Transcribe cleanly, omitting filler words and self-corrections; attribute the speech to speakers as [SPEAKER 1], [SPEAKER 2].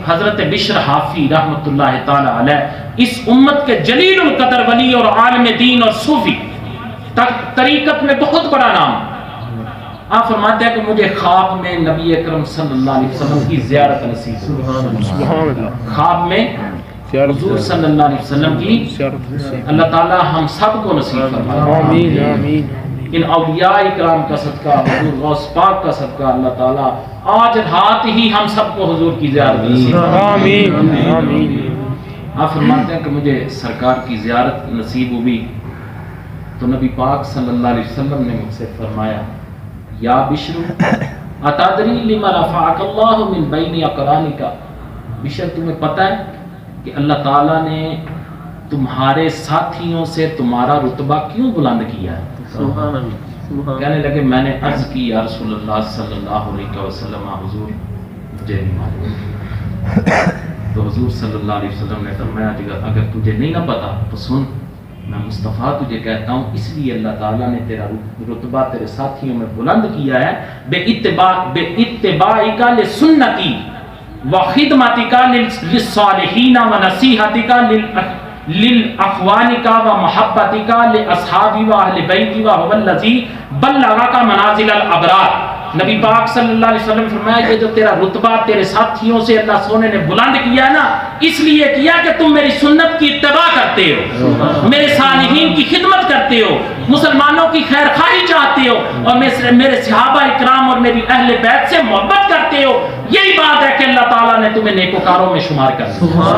[SPEAKER 1] حضرت بشر حافی رحمۃ اللہ تعالی علیہ اس امت کے جلیل القدر ولی اور عالم دین اور صوفی، طریقت میں بہت بڑا نام، آپ فرماتے ہیں کہ مجھے خواب میں نبی اکرم صلی اللہ علیہ وسلم کی زیارت نصیب ہوئی، خواب میں حضور صلی اللہ علیہ وسلم کی اللہ تعالی ہم سب کو نصیب فرمائے،
[SPEAKER 2] آمین آمین۔
[SPEAKER 1] ان اولیاء اکرام کا صدقہ، حضور غوث پاک کا صدقہ، اللہ تعالی آج رات ہی ہم سب کو حضور کی زیارت نصیب فرمائے،
[SPEAKER 2] آمین آمین۔
[SPEAKER 1] آپ فرماتے ہیں کہ مجھے سرکار کی زیارت نصیب ہوئی تو نبی پاک صلی اللہ علیہ وسلم نے مجھ سے فرمایا، یا بشر اتدری لما رفعک اللہ من بین اقرانک، بشر تمہیں پتہ ہے کہ اللہ تعالیٰ نے تمہارے ساتھیوں سے تمہارا رتبہ کیوں بلند کیا ہے؟ کہنے لگے میں نے عرض کی یا رسول اللہ صلی اللہ علیہ وسلم حضور مجھے نہیں معلوم، تو حضور صلی اللہ علیہ وسلم نے فرمایا اگر تجھے نہیں نہ پتا تو سن، میں مصطفیٰ تجھے کہتا ہوں اس لیے اللہ تعالیٰ نے تیرا رتبہ تیرے ساتھیوں میں بلند کیا ہے، بے اتباعک لسنتی وخدمتک للصالحین ونصیحتک للاخوانک ومحبتک لاصحابی واہل بیتی وہو الذی بلغک منازل الابرار۔ نبی پاک صلی اللہ علیہ وسلم فرمایا کہ جو تیرا رتبہ تیرے ساتھیوں سے اللہ سونے نے بلند کیا نا، اس لیے کیا کہ تم میری سنت کی اتباع کرتے ہو، میرے صالحین کی خدمت کرتے ہو، مسلمانوں کی خیر خواہی چاہتے ہو، اور میرے صحابہ اکرام اور میری اہل بیت سے محبت کرتے ہو، یہی بات ہے کہ اللہ تعالیٰ نے تمہیں نیکوکاروں میں شمار کر دیا۔